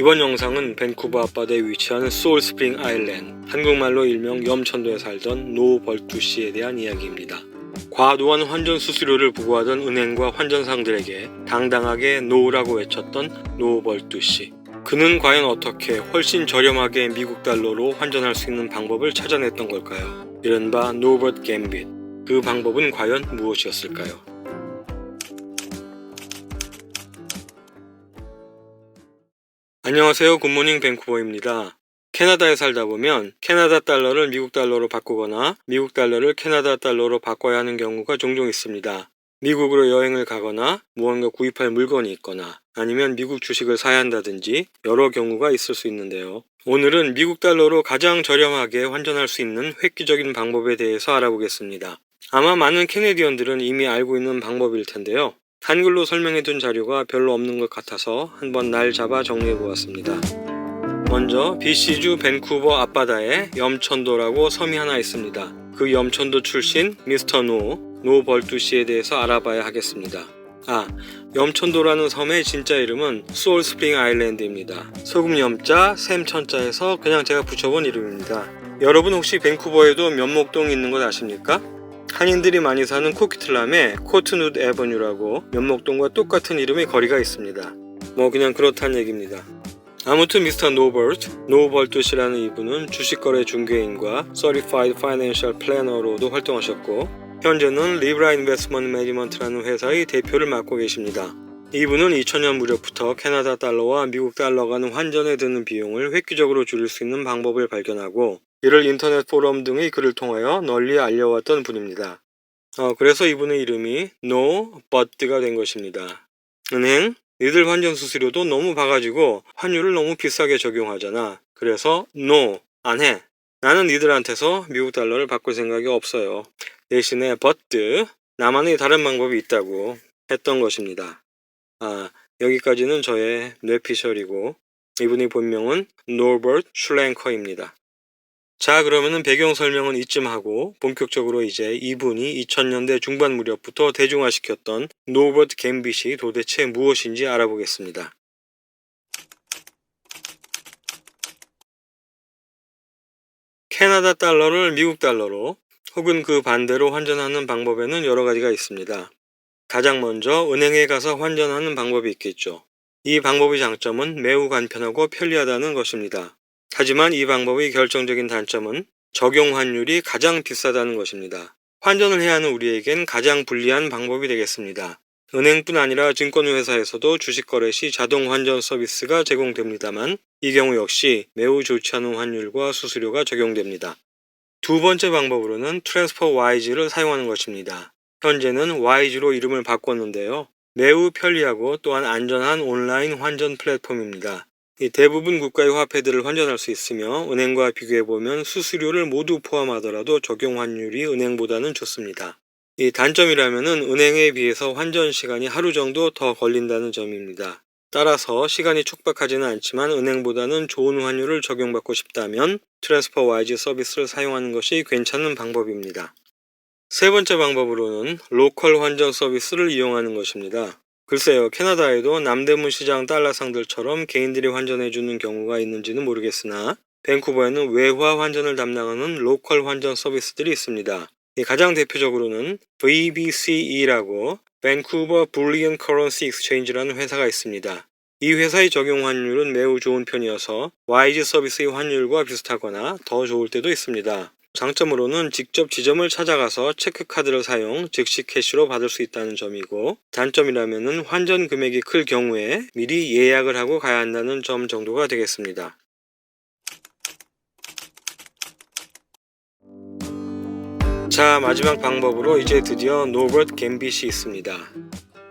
이번 영상은 밴쿠버 앞바다에 위치한 소울스프링 아일랜드, 한국말로 일명 염천도에 살던 노 벌투 씨에 대한 이야기입니다. 과도한 환전 수수료를 부과하던 은행과 환전상들에게 당당하게 노라고 외쳤던 노 벌투 씨. 그는 과연 어떻게 훨씬 저렴하게 미국 달러로 환전할 수 있는 방법을 찾아냈던 걸까요? 이른바 노버트 갬빗. 그 방법은 과연 무엇이었을까요? 안녕하세요. 굿모닝 밴쿠버입니다. 캐나다에 살다 보면 캐나다 달러를 미국 달러로 바꾸거나 미국 달러를 캐나다 달러로 바꿔야 하는 경우가 종종 있습니다. 미국으로 여행을 가거나 무언가 구입할 물건이 있거나 아니면 미국 주식을 사야 한다든지 여러 경우가 있을 수 있는데요. 오늘은 미국 달러로 가장 저렴하게 환전할 수 있는 획기적인 방법에 대해서 알아보겠습니다. 아마 많은 캐네디언들은 이미 알고 있는 방법일 텐데요. 한글로 설명해둔 자료가 별로 없는 것 같아서 한번 날 잡아 정리해보았습니다. 먼저 BC주 밴쿠버 앞바다에 염천도라고 섬이 하나 있습니다. 그 염천도 출신 미스터 노 벌투 씨에 대해서 알아봐야 하겠습니다. 염천도라는 섬의 진짜 이름은 소울스프링 아일랜드입니다. 소금 염자, 샘 천자에서 그냥 제가 붙여본 이름입니다. 여러분 혹시 밴쿠버에도 면목동이 있는 것 아십니까? 한인들이 많이 사는 코키틀람에 코트누드 에버뉴라고 면목동과 똑같은 이름의 거리가 있습니다. 그냥 그렇다는 얘기입니다. 아무튼 미스터 노 벌투 씨라는 이분은 주식거래 중개인과 Certified Financial Planner로도 활동하셨고 현재는 리브라 인베스트먼트 매니지먼트라는 회사의 대표를 맡고 계십니다. 이분은 2000년 무렵부터 캐나다 달러와 미국 달러 간 환전에 드는 비용을 획기적으로 줄일 수 있는 방법을 발견하고 이를 인터넷 포럼 등의 글을 통하여 널리 알려왔던 분입니다. 그래서 이분의 이름이 No But가 된 것입니다. 은행, 니들 환전 수수료도 너무 봐가지고 환율을 너무 비싸게 적용하잖아. 그래서 No, 안 해. 나는 니들한테서 미국 달러를 바꿀 생각이 없어요. 대신에 But, 나만의 다른 방법이 있다고 했던 것입니다. 여기까지는 저의 뇌피셜이고 이분의 본명은 노버트 슐랭커입니다. 자, 그러면은 배경 설명은 이쯤 하고 본격적으로 이제 이분이 2000년대 중반 무렵부터 대중화시켰던 노버트 갬빗이 도대체 무엇인지 알아보겠습니다. 캐나다 달러를 미국 달러로 혹은 그 반대로 환전하는 방법에는 여러 가지가 있습니다. 가장 먼저 은행에 가서 환전하는 방법이 있겠죠. 이 방법의 장점은 매우 간편하고 편리하다는 것입니다. 하지만 이 방법의 결정적인 단점은 적용 환율이 가장 비싸다는 것입니다. 환전을 해야 하는 우리에겐 가장 불리한 방법이 되겠습니다. 은행뿐 아니라 증권회사에서도 주식 거래 시 자동 환전 서비스가 제공됩니다만 이 경우 역시 매우 좋지 않은 환율과 수수료가 적용됩니다. 두 번째 방법으로는 트랜스퍼 와이즈를 사용하는 것입니다. 현재는 와이즈로 이름을 바꿨는데요. 매우 편리하고 또한 안전한 온라인 환전 플랫폼입니다. 대부분 국가의 화폐들을 환전할 수 있으며 은행과 비교해보면 수수료를 모두 포함하더라도 적용 환율이 은행보다는 좋습니다. 이 단점이라면은 은행에 비해서 환전 시간이 하루 정도 더 걸린다는 점입니다. 따라서 시간이 촉박하지는 않지만 은행보다는 좋은 환율을 적용받고 싶다면 트랜스퍼 와이즈 서비스를 사용하는 것이 괜찮은 방법입니다. 세 번째 방법으로는 로컬 환전 서비스를 이용하는 것입니다. 글쎄요, 캐나다에도 남대문 시장 달러상들처럼 개인들이 환전해주는 경우가 있는지는 모르겠으나 밴쿠버에는 외화 환전을 담당하는 로컬 환전 서비스들이 있습니다. 가장 대표적으로는 VBCE라고 밴쿠버 불리언 커런시 익스체인지라는 회사가 있습니다. 이 회사의 적용 환율은 매우 좋은 편이어서 와이즈 서비스의 환율과 비슷하거나 더 좋을 때도 있습니다. 장점으로는 직접 지점을 찾아가서 체크카드를 사용, 즉시 캐시로 받을 수 있다는 점이고 단점이라면은 환전 금액이 클 경우에 미리 예약을 하고 가야 한다는 점 정도가 되겠습니다. 자, 마지막 방법으로 이제 드디어 노버트 갬빗이 있습니다.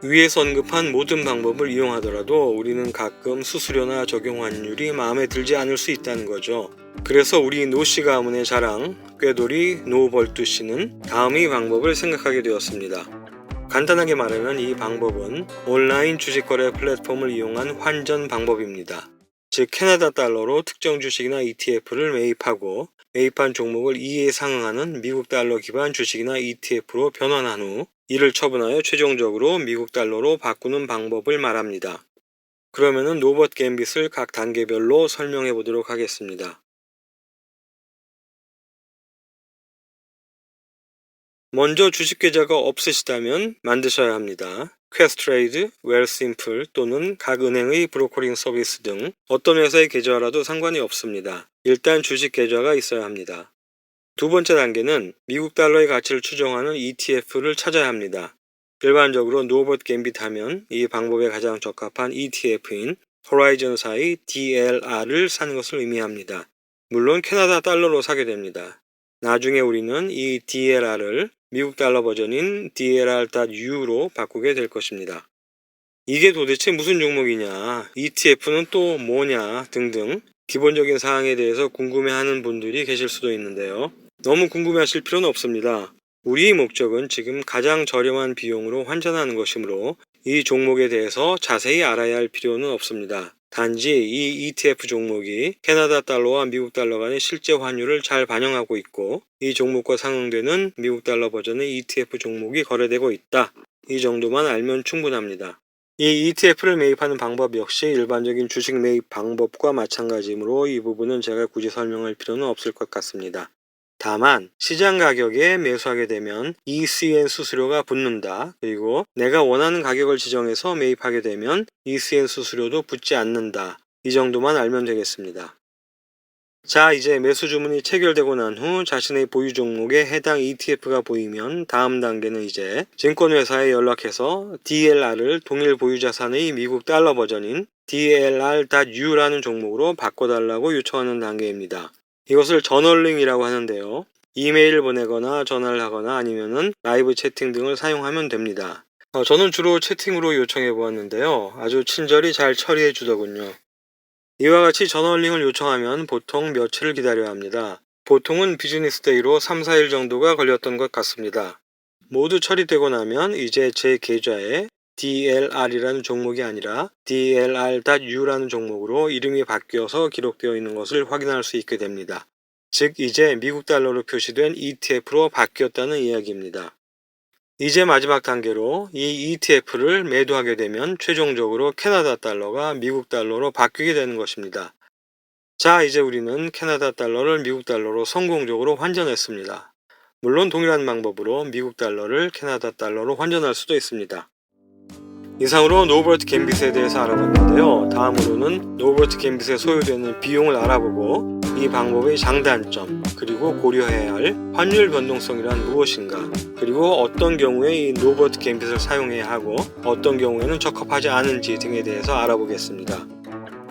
위에서 언급한 모든 방법을 이용하더라도 우리는 가끔 수수료나 적용 환율이 마음에 들지 않을 수 있다는 거죠. 그래서 우리 노씨 가문의 자랑, 꾀돌이 노 벌투 씨는 다음의 방법을 생각하게 되었습니다. 간단하게 말하면 이 방법은 온라인 주식거래 플랫폼을 이용한 환전 방법입니다. 즉 캐나다 달러로 특정 주식이나 ETF를 매입하고 매입한 종목을 이에 상응하는 미국 달러 기반 주식이나 ETF로 변환한 후 이를 처분하여 최종적으로 미국 달러로 바꾸는 방법을 말합니다. 그러면은 노버트 갬빗을 각 단계별로 설명해 보도록 하겠습니다. 먼저 주식 계좌가 없으시다면 만드셔야 합니다. 퀘스트레이드, 웰심플 또는 각 은행의 브로커링 서비스 등 어떤 회사의 계좌라도 상관이 없습니다. 일단 주식 계좌가 있어야 합니다. 두 번째 단계는 미국 달러의 가치를 추정하는 ETF를 찾아야 합니다. 일반적으로 노버트 갬빗 하면 이 방법에 가장 적합한 ETF인 호라이즌사의 DLR을 사는 것을 의미합니다. 물론 캐나다 달러로 사게 됩니다. 나중에 우리는 이 DLR을 미국 달러 버전인 DLR.U로 바꾸게 될 것입니다. 이게 도대체 무슨 종목이냐, ETF는 또 뭐냐 등등 기본적인 사항에 대해서 궁금해하는 분들이 계실 수도 있는데요. 너무 궁금해하실 필요는 없습니다. 우리의 목적은 지금 가장 저렴한 비용으로 환전하는 것이므로 이 종목에 대해서 자세히 알아야 할 필요는 없습니다. 단지 이 ETF 종목이 캐나다 달러와 미국 달러 간의 실제 환율을 잘 반영하고 있고 이 종목과 상응되는 미국 달러 버전의 ETF 종목이 거래되고 있다. 이 정도만 알면 충분합니다. 이 ETF를 매입하는 방법 역시 일반적인 주식 매입 방법과 마찬가지이므로 이 부분은 제가 굳이 설명할 필요는 없을 것 같습니다. 다만 시장 가격에 매수하게 되면 ECN 수수료가 붙는다. 그리고 내가 원하는 가격을 지정해서 매입하게 되면 ECN 수수료도 붙지 않는다. 이 정도만 알면 되겠습니다. 자, 이제 매수 주문이 체결되고 난 후 자신의 보유 종목에 해당 ETF가 보이면 다음 단계는 이제 증권회사에 연락해서 DLR을 동일 보유 자산의 미국 달러 버전인 DLR.U라는 종목으로 바꿔달라고 요청하는 단계입니다. 이것을 저널링이라고 하는데요. 이메일을 보내거나 전화를 하거나 아니면은 라이브 채팅 등을 사용하면 됩니다. 저는 주로 채팅으로 요청해 보았는데요. 아주 친절히 잘 처리해 주더군요. 이와 같이 저널링을 요청하면 보통 며칠을 기다려야 합니다. 보통은 비즈니스 데이로 3, 4일 정도가 걸렸던 것 같습니다. 모두 처리되고 나면 이제 제 계좌에 DLR이라는 종목이 아니라 DLR.U라는 종목으로 이름이 바뀌어서 기록되어 있는 것을 확인할 수 있게 됩니다. 즉 이제 미국 달러로 표시된 ETF로 바뀌었다는 이야기입니다. 이제 마지막 단계로 이 ETF를 매도하게 되면 최종적으로 캐나다 달러가 미국 달러로 바뀌게 되는 것입니다. 자, 이제 우리는 캐나다 달러를 미국 달러로 성공적으로 환전했습니다. 물론 동일한 방법으로 미국 달러를 캐나다 달러로 환전할 수도 있습니다. 이상으로 노버트 갬빗에 대해서 알아봤는데요. 다음으로는 노버트 갬빗에 소요되는 비용을 알아보고 이 방법의 장단점, 그리고 고려해야 할 환율 변동성이란 무엇인가, 그리고 어떤 경우에 이 노버트 갬빗을 사용해야 하고 어떤 경우에는 적합하지 않은지 등에 대해서 알아보겠습니다.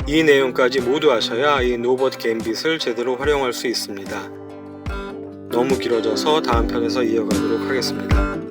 이 내용까지 모두 아셔야 이 노버트 갬빗을 제대로 활용할 수 있습니다. 너무 길어져서 다음 편에서 이어가도록 하겠습니다.